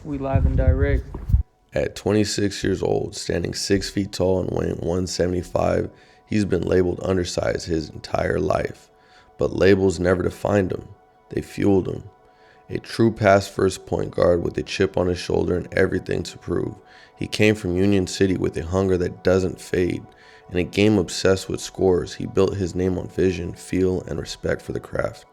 We live and direct. At 26 years old, standing 6 feet tall and weighing 175, he's been labeled undersized his entire life. But labels never defined him, they fueled him. A true pass-first point guard with a chip on his shoulder and everything to prove. He came from Union City with a hunger that doesn't fade. In a game obsessed with scores, he built his name on vision, feel, and respect for the craft.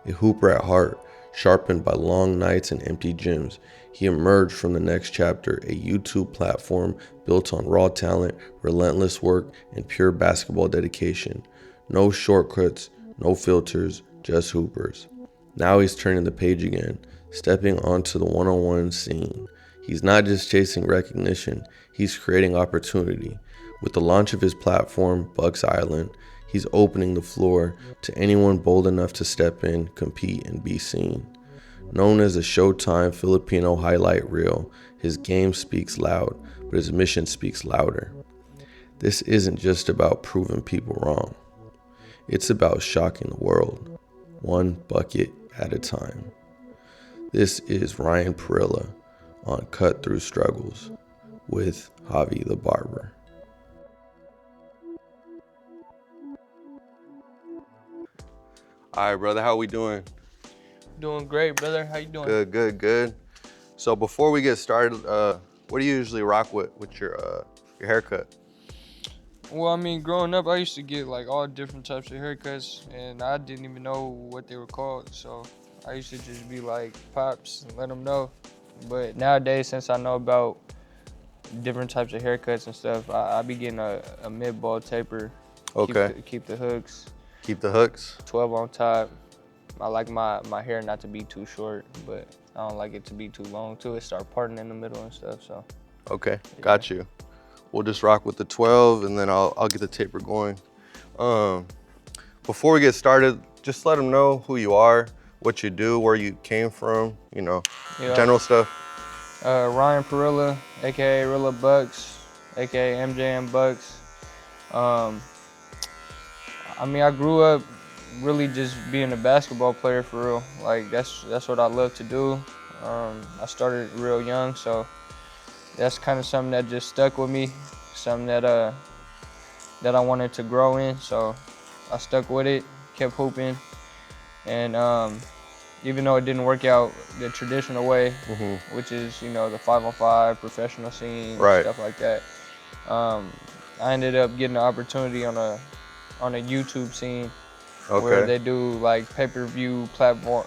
A hooper at heart, sharpened by long nights and empty gyms, he emerged from the next chapter, a YouTube platform built on raw talent, relentless work, and pure basketball dedication. No shortcuts, no filters, just hoopers. Now he's turning the page again, stepping onto the one-on-one scene. He's not just chasing recognition, he's creating opportunity. With the launch of his platform, Buxisland, he's opening the floor to anyone bold enough to step in, compete, and be seen. Known as a Showtime Filipino highlight reel, his game speaks loud, but his mission speaks louder. This isn't just about proving people wrong. It's about shocking the world, one bucket at a time. This is Ryan Parilla on Cut Through Struggles with Javitheebarber. All right, brother, how we doing? Doing great, brother. How you doing? Good. So before we get started, what do you usually rock with your haircut? Well, I mean, growing up, I used to get like all different types of haircuts, and I didn't even know what they were called. So I used to just be like pops and let them know. But nowadays, since I know about different types of haircuts and stuff, I be getting a mid-ball taper. Okay. Keep the hooks. Keep the hooks? 12 on top. I like my hair not to be too short, but I don't like it to be too long too. It start parting in the middle and stuff, so. Okay, got you. We'll just rock with the 12 and then I'll get the taper going. Before we get started, just let them know who you are, what you do, where you came from, general stuff. Ryan Parilla, AKA Rilla Bucks, AKA MJM Bucks. I mean, I grew up really just being a basketball player for real. Like that's what I love to do. I started real young, so that's kind of something that just stuck with me, something that I wanted to grow in. So I stuck with it, kept hooping, and even though it didn't work out the traditional way, which is the 5-on-5 professional scene, right, stuff like that, I ended up getting an opportunity on a YouTube scene. Okay. Where they do like pay-per-view platform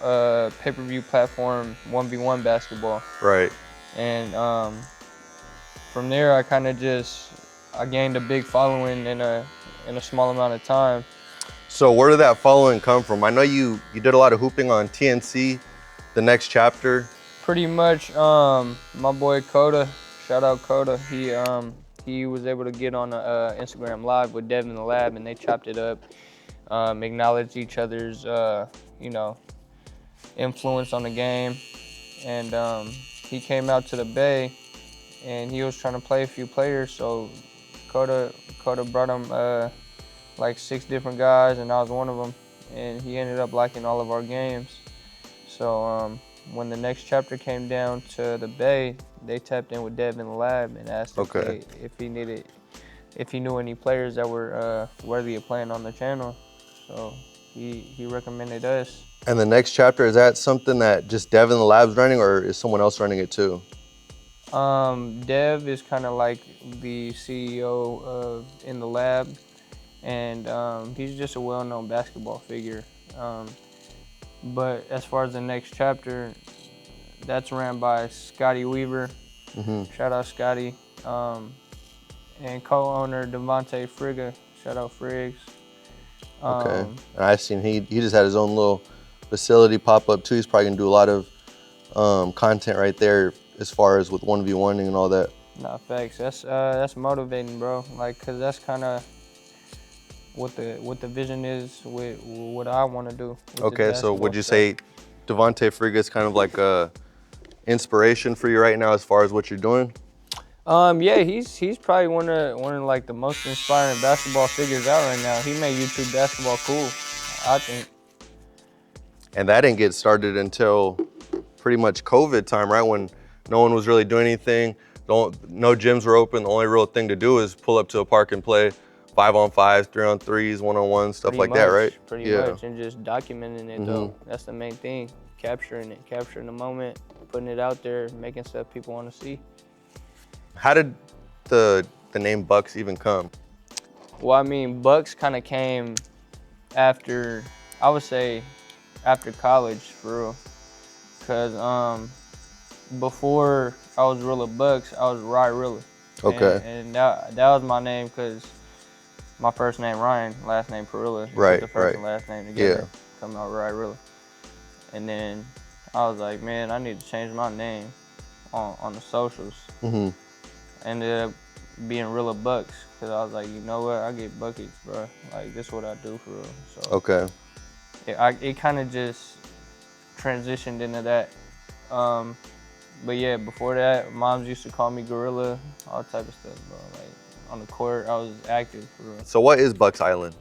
1v1 basketball. Right. And from there, I kind of I gained a big following in a small amount of time. So where did that following come from? I know you did a lot of hooping on TNC, the next chapter. Pretty much, my boy Coda, shout out Coda. He was able to get on a Instagram Live with Dev in the Lab, and they chopped it up. Acknowledge each other's, influence on the game. And he came out to the Bay, and he was trying to play a few players. So Coda brought him like 6 different guys, and I was one of them. And he ended up liking all of our games. So when the next chapter came down to the Bay, they tapped in with Dev in the Lab and asked if he knew any players that were worthy of playing on the channel. So he recommended us. And the next chapter, is that something that just Dev in the Lab's running, or is someone else running it too? Dev is kind of like the CEO of In the Lab, and he's just a well-known basketball figure. But as far as the next chapter, that's ran by Scotty Weaver. Shout out Scotty. And co-owner Devontae Frigga. Shout out Friggs. Okay, and I've seen he just had his own little facility pop up too. He's probably gonna do a lot of content right there as far as with 1v1ing and all that. Nah, facts. That's motivating, bro. Like, cause that's kind of what the vision is with what I want to do. Okay, so would you say Devontae Frigga is kind of like a inspiration for you right now as far as what you're doing? Yeah, he's probably one of like the most inspiring basketball figures out right now. He made YouTube basketball cool, I think. And that didn't get started until pretty much COVID time, right? When No one was really doing anything. No gyms were open. The only real thing to do is pull up to a park and play 5-on-5s, 3-on-3s, 1-on-1, stuff Pretty like much, that, right? Pretty much, and just documenting it though. That's the main thing. Capturing the moment, putting it out there, making stuff people want to see. How did the name Bucks even come? Well, I mean, Bucks kind of came after, I would say, after college, for real. Cause before I was Rilla Bucks, I was Rilla. Okay. And that was my name because my first name Ryan, last name Parilla. Right, Put the first right. and last name together, Yeah. come out Rilla. And then I was like, man, I need to change my name on the socials. Ended up being Rilla Bucks because I was like, you know what, I get buckets, bro. Like, this is what I do for real. So Okay. it kind of just transitioned into that. But yeah, before that, moms used to call me Gorilla, all type of stuff, bro. Like, on the court, I was active for real. So what is Bucks Island?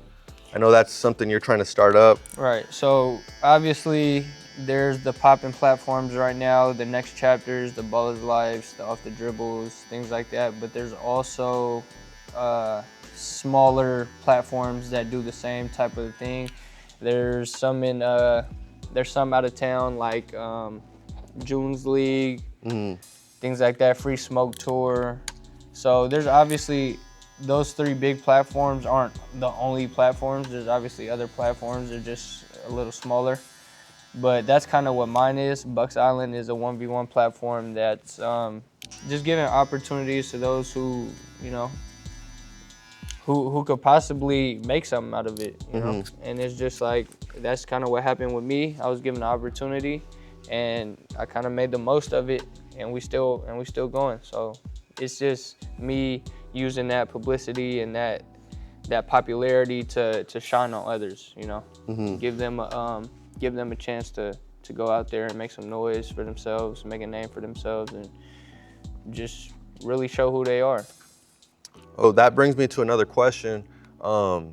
I know that's something you're trying to start up. Right, so obviously there's the popping platforms right now, the next chapters, the Ballers Lives, the Off the Dribbles, things like that. But there's also smaller platforms that do the same type of thing. There's some out of town, like June's League, things like that, Free Smoke Tour. So there's obviously, those three big platforms aren't the only platforms. There's obviously other platforms, they're just a little smaller. But that's kind of what mine is. Bucks Island is a 1v1 platform that's just giving opportunities to those who, you know, who could possibly make something out of it, you know? And it's just like, that's kind of what happened with me. I was given an opportunity and I kind of made the most of it, and we still going. So it's just me using that publicity and that popularity to shine on others, you know? Give them a chance to go out there and make some noise for themselves, make a name for themselves, and just really show who they are. Oh, that brings me to another question. I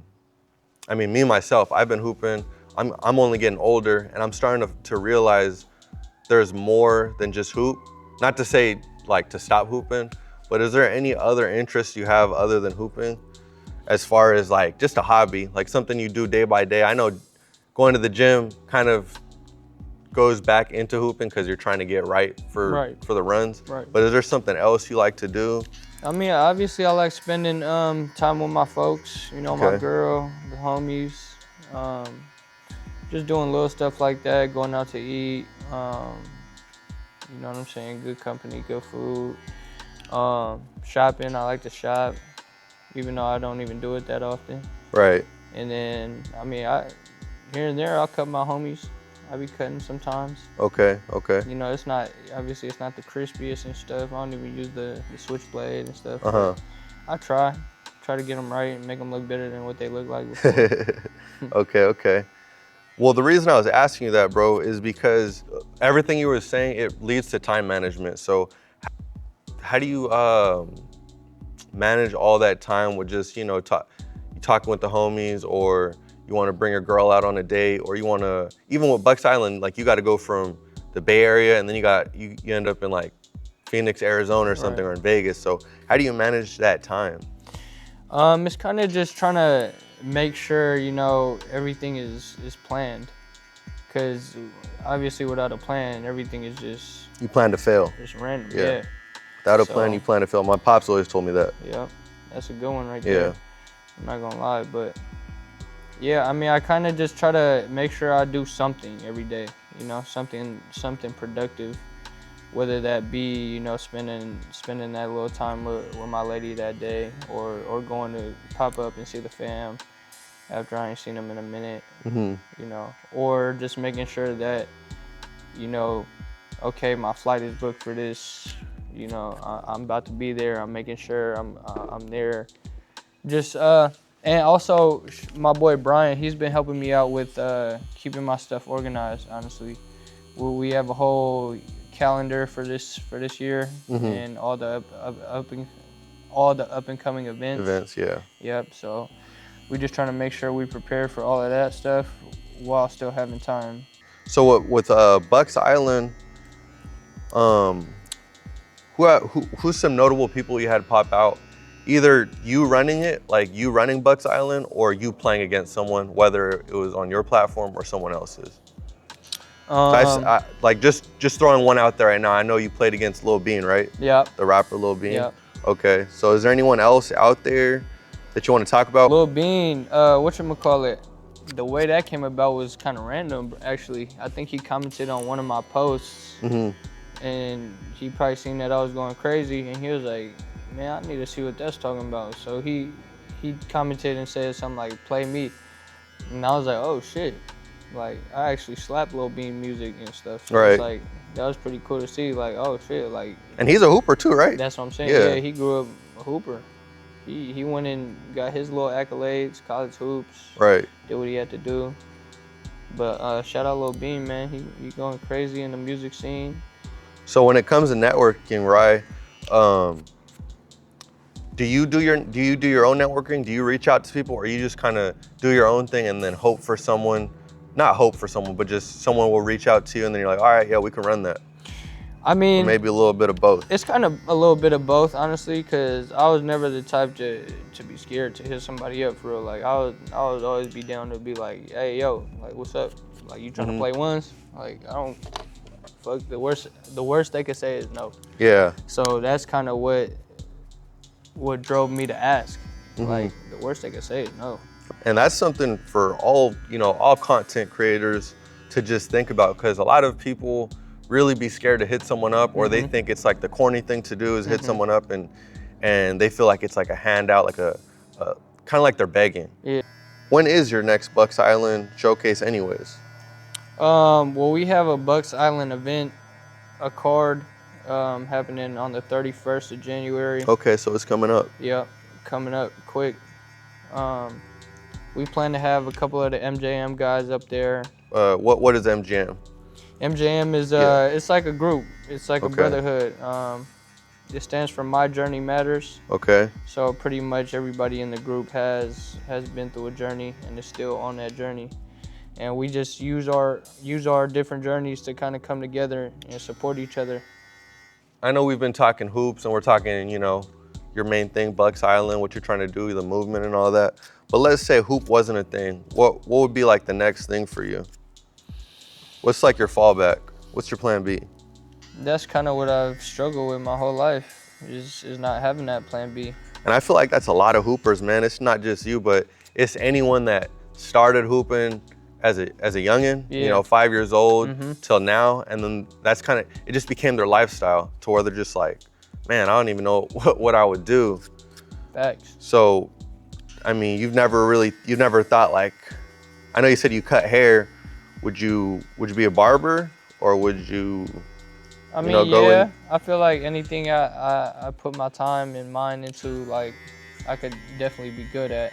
mean, me myself, I've been hooping. I'm only getting older, and I'm starting to realize there's more than just hoop. Not to say like to stop hooping, but is there any other interests you have other than hooping, as far as like just a hobby, like something you do day by day? I know going to the gym kind of goes back into hooping because you're trying to get right for the runs. Right. But is there something else you like to do? I mean, obviously I like spending time with my folks, you know, my girl, the homies, just doing little stuff like that, going out to eat, you know what I'm saying, good company, good food. Shopping, I like to shop, even though I don't even do it that often. Right. And then, I mean, here and there, I'll cut my homies. I be cutting sometimes. Okay. You know, it's not the crispiest and stuff. I don't even use the switchblade and stuff. I try to get them right and make them look better than what they look like before. Okay. Well, the reason I was asking you that, bro, is because everything you were saying, it leads to time management. So how do you manage all that time with just, you know, talking with the homies, or you want to bring a girl out on a date, or you want to, even with Bucks Island, like you got to go from the Bay Area and then you end up in like Phoenix, Arizona or something, or in Vegas. So how do you manage that time? It's kind of just trying to make sure, you know, everything is planned, because obviously without a plan, everything is just, you plan to fail. Just random. Yeah. Without a plan, you plan to fail. My pops always told me that. Yep, that's a good one right there. I'm not gonna lie, but yeah, I mean, I kind of just try to make sure I do something every day, you know, something productive, whether that be, you know, spending that little time with my lady that day, or going to pop up and see the fam after I ain't seen them in a minute, you know, or just making sure that, you know, okay, my flight is booked for this, you know, I'm about to be there. I'm making sure I'm there. Just and also my boy Brian, he's been helping me out with keeping my stuff organized. Honestly, we have a whole calendar for this year, and all the up and coming events. Yep. So we just trying to make sure we prepare for all of that stuff while still having time. So with Bucks Island, Who's some notable people you had pop out? Either you running it, like you running Bucks Island, or you playing against someone, whether it was on your platform or someone else's. Like just throwing one out there right now. I know you played against Lil Bean, right? Yeah. The rapper Lil Bean. Yeah. Okay. So is there anyone else out there that you want to talk about? Lil Bean, whatchamacallit, the way that came about was kind of random, actually. I think he commented on one of my posts, and he probably seen that I was going crazy, and he was like, man, I need to see what that's talking about. So he commented and said something like, play me. And I was like, oh shit. Like, I actually slapped Lil Bean music and stuff. So it's like, that was pretty cool to see, like, oh shit, like. And he's a hooper too, right? That's what I'm saying. Yeah, he grew up a hooper. He went and got his little accolades, college hoops. Right. Did what he had to do. But shout out Lil Bean, man. He going crazy in the music scene. So when it comes to networking, Ryan, do you do your own networking? Do you reach out to people, or you just kind of do your own thing and then hope for someone, not hope for someone, but just someone will reach out to you and then you're like, all right, yeah, we can run that? I mean, or maybe a little bit of both. It's kind of a little bit of both, honestly, because I was never the type to be scared to hit somebody up for real. Like I would always be down to be like, hey, yo, like what's up? Like you trying to play ones? Like I don't fuck the worst they could say is no. Yeah. So that's kind of what drove me to ask. Like the worst they could say is no. And that's something for all content creators to just think about, because a lot of people really be scared to hit someone up, or they think it's like the corny thing to do is hit someone up, and they feel like it's like a handout, like a kind of like they're begging. Yeah. When is your next Bucks Island showcase anyways? Well, we have a Bucks Island event, a card, happening on the 31st of January. Okay, so it's coming up. Yep, coming up quick. We plan to have a couple of the MJM guys up there. What is MGM? MJM is it's like a group. It's like a brotherhood. It stands for My Journey Matters. Okay. So pretty much everybody in the group has been through a journey and is still on that journey. And we just use our different journeys to kind of come together and support each other. I know we've been talking hoops and we're talking, your main thing, Bucks Island, what you're trying to do, the movement and all that. But let's say hoop wasn't a thing. What would be like the next thing for you? What's like your fallback? What's your plan B? That's kind of what I've struggled with my whole life, is not having that plan B. And I feel like that's a lot of hoopers, man. It's not just you, but it's anyone that started hooping as a youngin', 5 years old till now, and then that's kind of, it just became their lifestyle to where they're just like, man, I don't even know what I would do. Facts. So, I mean, you've never thought like, I know you said you cut hair. Would you be a barber, or would you? I mean, yeah. I feel like anything I put my time and mind into, like, I could definitely be good at.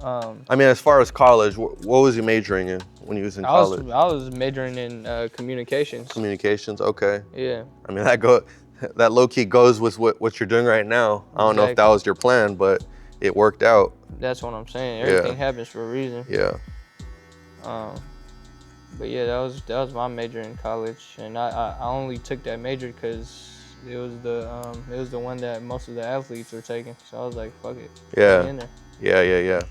I mean, as far as college, what was you majoring in when you was in college? I was majoring in communications. Communications, okay. Yeah. I mean, that low key goes with what you're doing right now. I don't know if that was your plan, but it worked out. That's what I'm saying. Everything happens for a reason. Yeah. But yeah, that was my major in college, and I only took that major because it was the one that most of the athletes were taking. So I was like, fuck it. Yeah. Yeah.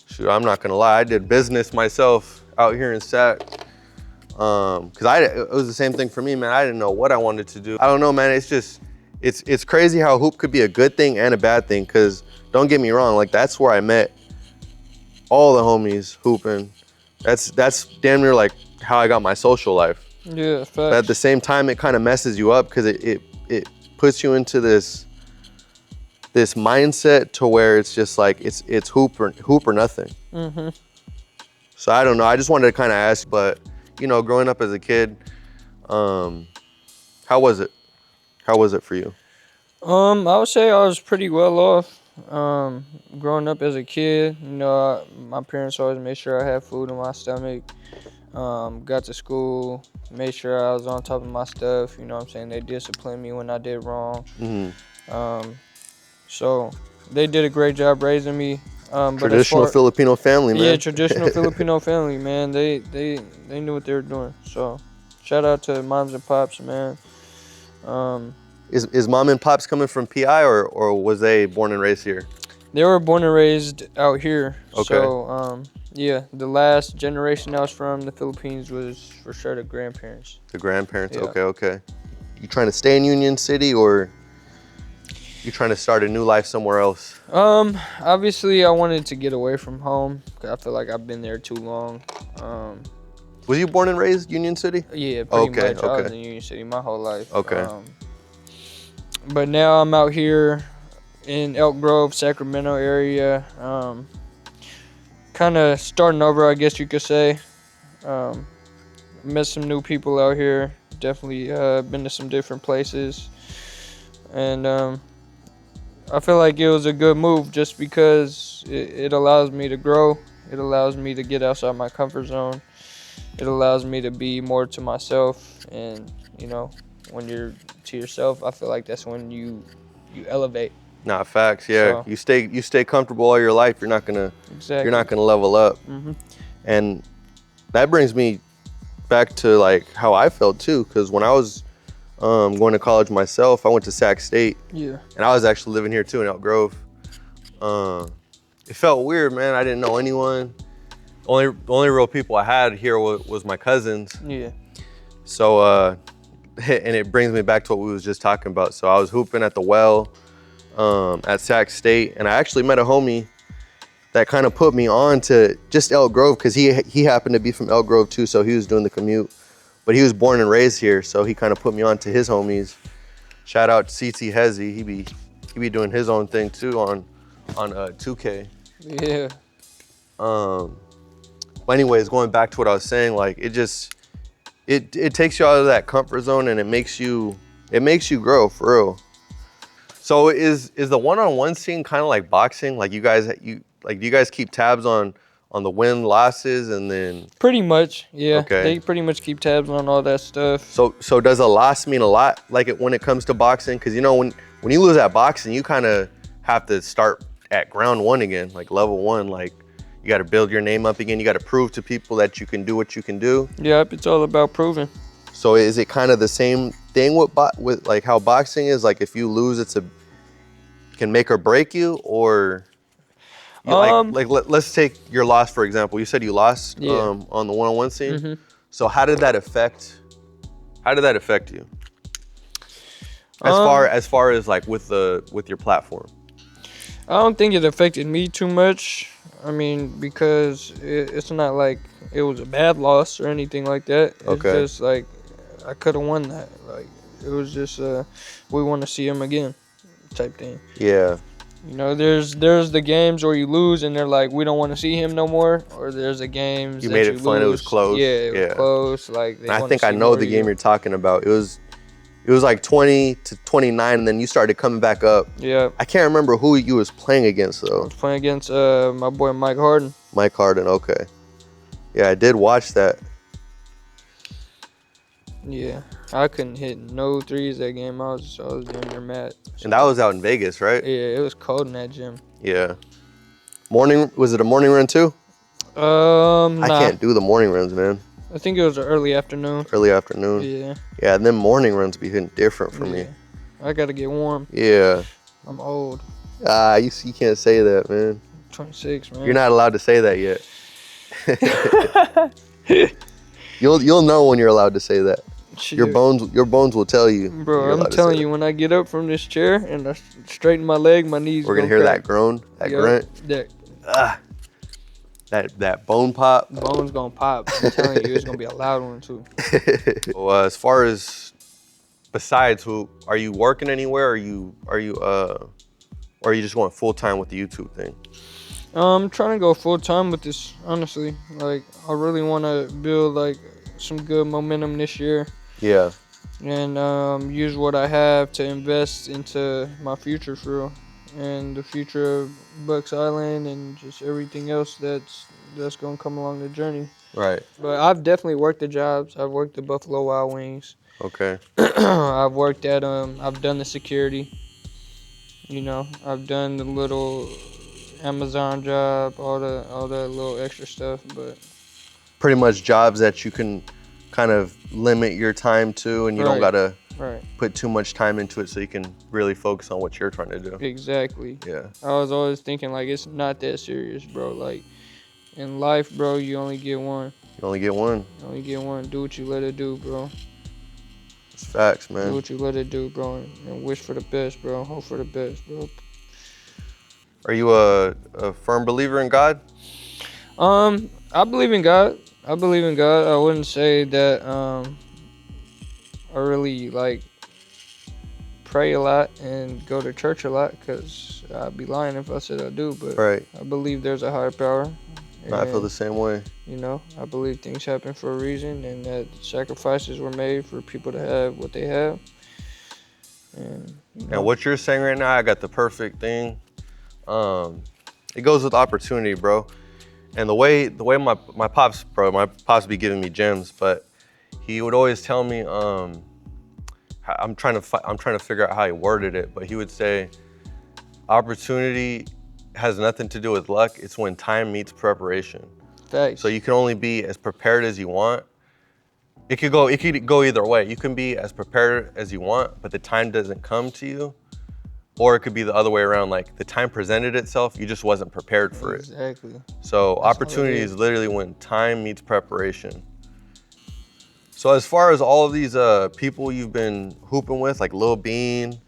Shoot, I'm not gonna lie. I did business myself out here in Sac. Cause it was the same thing for me, man. I didn't know what I wanted to do. I don't know, man. It's just, it's crazy how hoop could be a good thing and a bad thing. Cause don't get me wrong, like that's where I met all the homies hooping. That's damn near like how I got my social life. Yeah, facts. But at the same time, it kind of messes you up because it puts you into this mindset to where it's just like it's hoop or nothing. So I don't know. I just wanted to kind of ask, but growing up as a kid, how was it? How was it for you? I would say I was pretty well off. Growing up as a kid, my parents always made sure I had food in my stomach. Got to school, made sure I was on top of my stuff. You know what I'm saying? They disciplined me when I did wrong. So they did a great job raising me. Traditional Filipino family, man. Yeah, traditional Filipino family, man. They knew what they were doing. So shout out to moms and pops, man. Is mom and pops coming from PI or was they born and raised here? They were born and raised out here. Okay. So, yeah, the last generation that was from the Philippines was for sure the grandparents. The grandparents, Yeah. okay. You trying to stay in Union City or you trying to start a new life somewhere else? Obviously I wanted to get away from home. 'Cause I feel like I've been there too long. Was you born and raised Union City? Yeah, pretty much. I was Okay. in Union City my whole life. Okay. But now I'm out here in Elk Grove, Sacramento area. Kind of starting over, I guess you could say. Met some new people out here. Definitely been to some different places. And I feel like it was a good move just because it allows me to grow. It allows me to get outside my comfort zone. It allows me to be more to myself. And, you know, when you're to yourself, I feel like that's when you elevate. Nah, facts. Yeah, So, you stay comfortable all your life. You're not gonna level up. Mm-hmm. And that brings me back to like how I felt too, because when I was going to college myself, I went to Sac State. Yeah. And I was actually living here too in Elk Grove. It felt weird, man. I didn't know anyone. The only real people I had here was my cousins. Yeah. So, and it brings me back to what we was just talking about. So I was hooping at the well at Sac State, and I actually met a homie that kind of put me on to just Elk Grove because he happened to be from Elk Grove too, so he was doing the commute. But he was born and raised here, so he kind of put me on to his homies. Shout out to CT Hezzy. He be doing his own thing too on 2K. Yeah. But anyways, going back to what I was saying, like it takes you out of that comfort zone and it makes you grow for real. So is the one-on-one scene kind of like boxing? Like do you guys keep tabs on the win losses and then? Pretty much, yeah. Okay. They pretty much keep tabs on all that stuff. So does a loss mean a lot like when it comes to boxing? Because you know when you lose at boxing, you kind of have to start at ground one again, like level one. Like you got to build your name up again. You got to prove to people that you can do what you can do. Yep, it's all about proving. So is it kind of the same thing with like how boxing is? Like if you lose, can make or break you, or let's take your loss for example. You said you lost on the one-on-one scene. Mm-hmm. So how did that affect you? As far as like with your platform. I don't think it affected me too much. I mean, because it's not like it was a bad loss or anything like that. It's just like I could have won that. Like it was just we want to see him again type thing. Yeah. You know, there's the games where you lose and they're like, we don't want to see him no more. Or there's the games you that made you it fun. lose. It was close. Yeah, it was close. Like I think I know the game you're talking about. It was like 20-29, and then you started coming back up. Yeah. I can't remember who you was playing against though. I was playing against my boy Mike Harden. Mike Harden, okay. Yeah, I did watch that. Yeah, I couldn't hit no threes that game. I was damn near mad. So, and that was out in Vegas, right? Yeah, it was cold in that gym. Yeah. Was it a morning run too? Nah. I can't do the morning runs, man. I think it was an early afternoon. Early afternoon. Yeah. Yeah, and then morning runs be hitting different for me. I gotta get warm. Yeah. I'm old. You can't say that, man. 26, man. You're not allowed to say that yet. You'll know when you're allowed to say that. Shit. Your bones will tell you. Bro, I'm telling you, when I get up from this chair and I straighten my leg, my knees. We're gonna hear crack. that groan, that grunt. That bone pop. Bone's gonna pop. I'm telling you, it's gonna be a loud one too. Well, as far as besides, are you working anywhere? Or are you just going full time with the YouTube thing? I'm trying to go full time with this, honestly. Like, I really want to build like some good momentum this year. Yeah. And use what I have to invest into my future for real. And the future of Bucks Island and just everything else that's gonna come along the journey. Right. But I've definitely worked the jobs. I've worked at Buffalo Wild Wings. Okay. I've worked at I've done the security. You know, I've done the little Amazon job, all that little extra stuff. But pretty much jobs that you can kind of limit your time to, and you don't gotta. Right. put too much time into it so you can really focus on what you're trying to do. Exactly. Yeah. I was always thinking, like, it's not that serious, bro. Like, in life, bro, you only get one. You only get one. You only get one. Do what you let it do, bro. It's facts, Do man. what you let it do, bro. And wish for the best, bro. Hope for the best, bro. Are you a firm believer in God? I believe in God. I believe in God. I wouldn't say that I really like pray a lot and go to church a lot, because I'd be lying if I said I do. But Right. I believe there's a higher power. I feel the same way. You know, I believe things happen for a reason, and that sacrifices were made for people to have what they have. And, you know. And what you're saying right now, I got the perfect thing. It goes with opportunity, bro. And the way my pops be giving me gems, but he would always tell me, I'm trying to figure out how he worded it, but he would say, opportunity has nothing to do with luck. It's when time meets preparation. Thanks. So you can only be as prepared as you want. It could go either way. You can be as prepared as you want, but the time doesn't come to you. Or it could be the other way around, like the time presented itself, you just wasn't prepared for it. Exactly. So opportunity is literally when time meets preparation. So as far as all of these people you've been hooping with, like Lil Bean,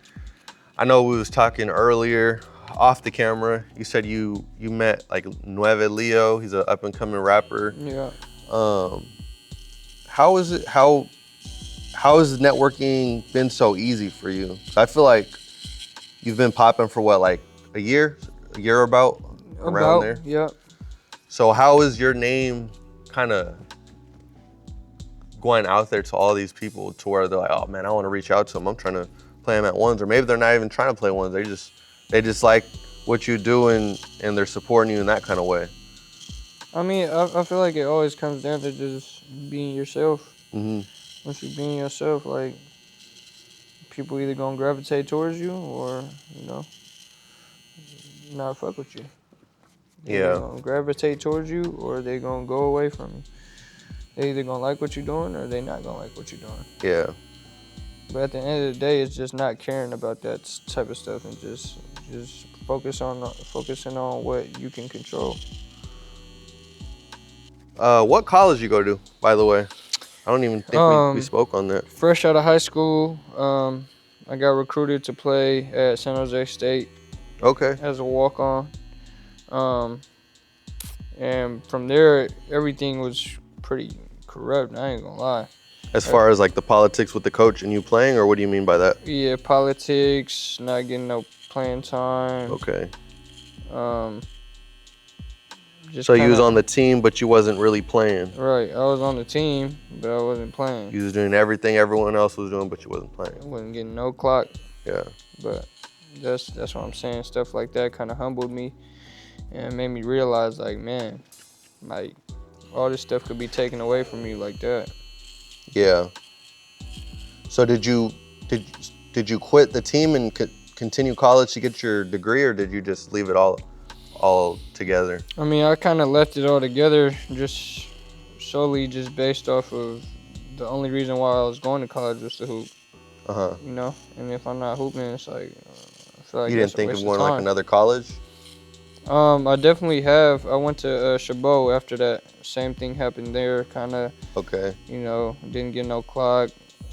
I know we was talking earlier off the camera. You said you met like Nueve Leo. He's an up and coming rapper. Yeah. How has networking been so easy for you? I feel like you've been popping for what, like a year around there? Yeah. So how is your name kind of going out there to all these people to where they're like, oh man, I want to reach out to them. I'm trying to play them at ones, or maybe they're not even trying to play ones. They just like what you do and they're supporting you in that kind of way. I mean, I feel like it always comes down to just being yourself. Mm-hmm. Once you're being yourself, like, people either gonna gravitate towards you or, you know, not fuck with you. They're gonna gravitate towards you or they gonna go away from you. They either gonna like what you're doing or they not gonna like what you're doing. Yeah. But at the end of the day, it's just not caring about that type of stuff and just focusing on what you can control. What college you go to, by the way? I don't even think we spoke on that. Fresh out of high school, I got recruited to play at San Jose State. Okay. As a walk-on. And from there, everything was pretty corrupt, I ain't gonna lie. As far as like the politics with the coach and you playing, or what do you mean by that? Yeah, politics, not getting no playing time. Okay. So you was on the team, but you wasn't really playing. Right, I was on the team, but I wasn't playing. You was doing everything everyone else was doing, but you wasn't playing. I wasn't getting no clock. Yeah. But that's what I'm saying. Stuff like that kind of humbled me and made me realize, like, man, like, all this stuff could be taken away from you like that. Yeah. So did you quit the team and continue college to get your degree, or did you just leave it all together? I mean, I kind of left it all together just solely just based off of the only reason why I was going to college was to hoop. Uh-huh. You know, and if I'm not hooping, it's like, I feel like you didn't think of going to like another college? I definitely have. I went to Chabot after that. Same thing happened there, kind of. Okay. You know, didn't get no clock.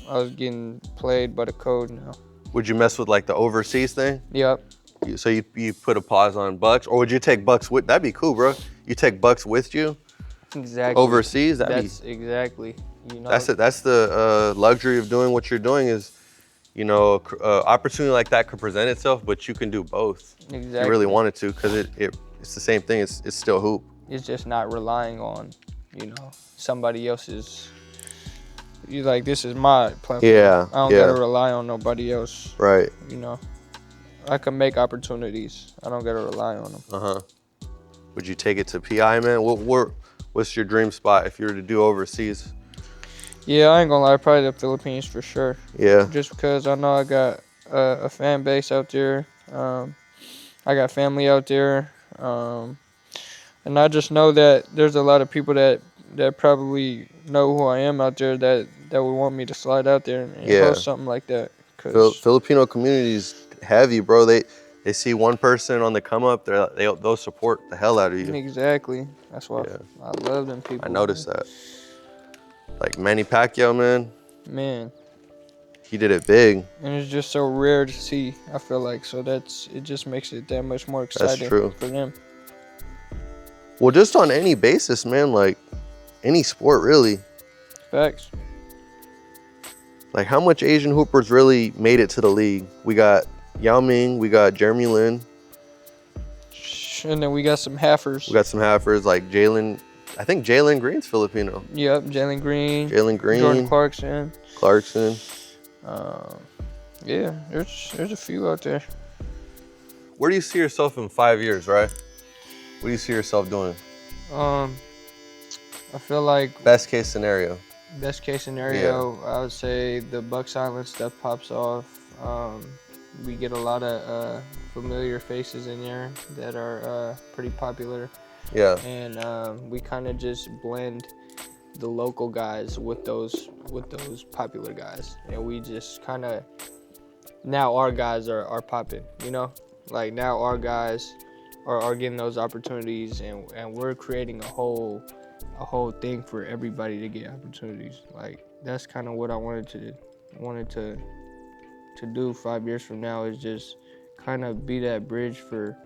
I was getting played by the code now. Would you mess with like the overseas thing? Yep. So you put a pause on Bucks, or would you take Bucks with? That'd be cool, bro. You take Bucks with you. Exactly. Overseas. Exactly. You know. That's it. That's the luxury of doing what you're doing is, you know, opportunity like that could present itself, but you can do both. Exactly. If you really wanted to, because it's the same thing. It's still hoop. It's just not relying on, you know, somebody else's. You like, this is my platform. Yeah. I don't gotta rely on nobody else. Right. You know, I can make opportunities. I don't gotta rely on them. Uh-huh. Would you take it to PI, man? What's your dream spot if you were to do overseas? Yeah, I ain't gonna lie, probably the Philippines for sure. Yeah. Just because I know I got a fan base out there. I got family out there. And I just know that there's a lot of people that probably know who I am out there that would want me to slide out there and host something like that. Filipino community's heavy, bro. They see one person on the come up, they'll support the hell out of you. Exactly. That's why I love them people. I noticed that. Like Manny Pacquiao, Man. He did it big. And it's just so rare to see, I feel like. So it just makes it that much more exciting for them. Well, just on any basis, man, like any sport, really. Facts. Like how much Asian hoopers really made it to the league? We got Yao Ming, we got Jeremy Lin. And then we got some halfers. We got some halfers like Jalen. I think Jalen Green's Filipino. Yep, Jalen Green. Jordan Clarkson. Yeah, there's a few out there. Where do you see yourself in 5 years, right? What do you see yourself doing? I feel like best case scenario. I would say the Buxisland stuff pops off. We get a lot of familiar faces in there that are pretty popular. Yeah. And we kind of just blend the local guys with those popular guys, and we just kind of, now our guys are popping, you know, like now our guys are getting those opportunities, and we're creating a whole thing for everybody to get opportunities. Like that's kind of what I wanted to do 5 years from now, is just kind of be that bridge for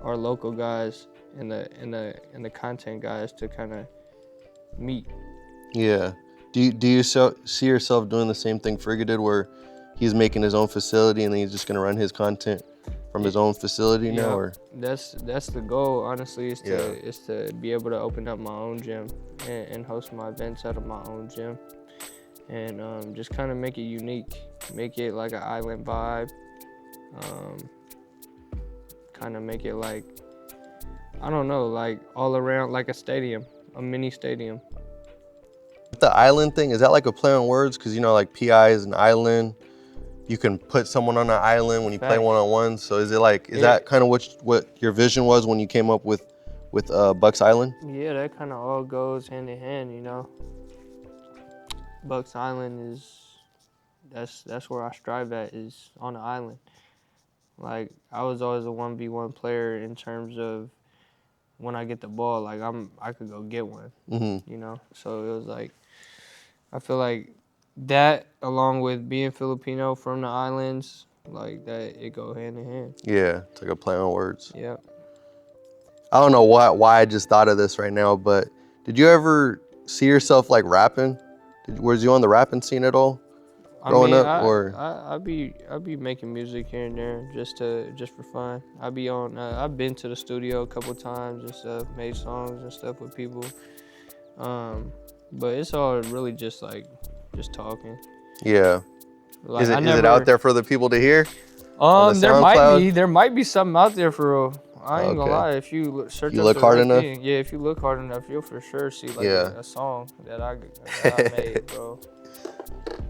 our local guys and the content guys to kind of meet. Yeah. Do you see yourself doing the same thing Frigga did, where he's making his own facility and then he's just gonna run his content from his own facility now? Or that's the goal, honestly, is to be able to open up my own gym and host my events out of my own gym, and just kind of make it unique, make it like an island vibe, kind of make it like, I don't know, like all around like a stadium, a mini stadium. The island thing, is that like a play on words? Because, you know, like PI is an island. You can put someone on an island when you play one-on-one. So is it like, is that kind of what your vision was when you came up with Bucks Island? Yeah, that kind of all goes hand in hand, you know. Bucks Island that's where I strive at, is on the island. Like I was always a 1v1 player in terms of when I get the ball, like I could go get one, you know. So it was like, I feel like that, along with being Filipino from the islands, like that, it go hand in hand. Yeah, it's like a play on words. Yeah. I don't know why I just thought of this right now, but did you ever see yourself like rapping? Was you on the rapping scene at all growing up? Or I'd be making music here and there just for fun. I'd be on. I've been to the studio a couple times and stuff, made songs and stuff with people. But it's all really just talking. Yeah. Like, is it out there for the people to hear? There might be something out there for real. I ain't gonna lie. If you search, look hard enough. Yeah, if you look hard enough, you'll for sure see like a song that I made, bro.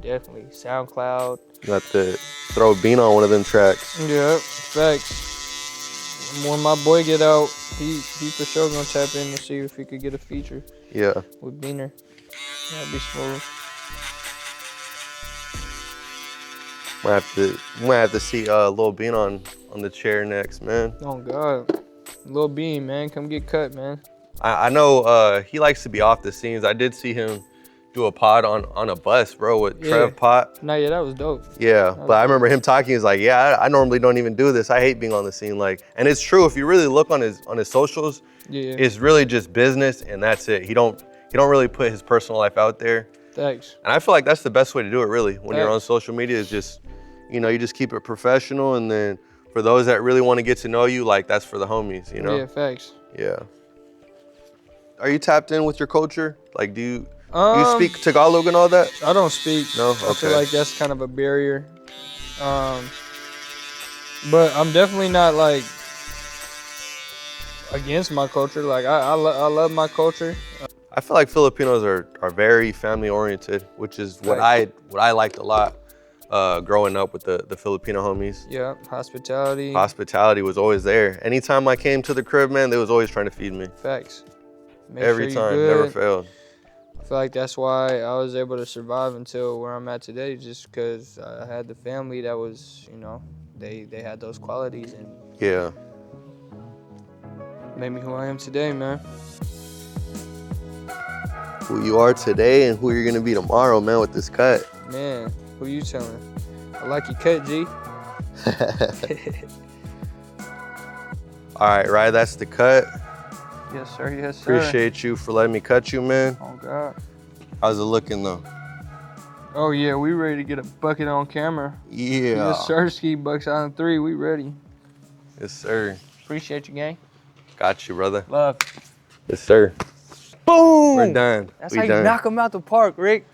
Definitely SoundCloud. You have to throw a bean on one of them tracks. Yeah, facts. When my boy get out, he for sure gonna tap in and see if he could get a feature. Yeah. With Beaner. That'd be smooth. Might have to see Lil Bean on the chair next, man. Oh God, Lil Bean, man, come get cut, man. I know he likes to be off the scenes. I did see him do a pod on a bus, bro, with Trev Pot. No, yeah, that was dope. Yeah, but I remember him talking. He's like, yeah, I normally don't even do this. I hate being on the scene. Like, and it's true. If you really look on his socials, it's really just business, and that's it. He don't really put his personal life out there. Thanks. And I feel like that's the best way to do it, really. When you're on social media, is just, you know, you just keep it professional, and then for those that really want to get to know you, like, that's for the homies, you know? Yeah, thanks. Yeah. Are you tapped in with your culture? Like, do you speak Tagalog and all that? I don't speak. No? Okay. I feel like that's kind of a barrier. But I'm definitely not, like, against my culture. Like, I love my culture. I feel like Filipinos are very family oriented, which is what I liked a lot growing up with the Filipino homies. Yeah, hospitality. Hospitality was always there. Anytime I came to the crib, man, they was always trying to feed me. Facts. Every time, never failed. I feel like that's why I was able to survive until where I'm at today, just because I had the family that was, you know, they had those qualities and Yeah. made me who I am today, man. Who you are today and who you're gonna be tomorrow, man, with this cut. Man, who you telling? I like your cut, G. All right, Ryan, that's the cut. Yes, sir. Yes, sir. Appreciate you for letting me cut you, man. Oh, God. How's it looking, though? Oh, yeah, we ready to get a bucket on camera. Yeah. Yes, sir. Ski Buxisland 3, we ready. Yes, sir. Appreciate you, gang. Got you, brother. Love. Yes, sir. Boom! We're done. That's how you knock them out the park, Rick.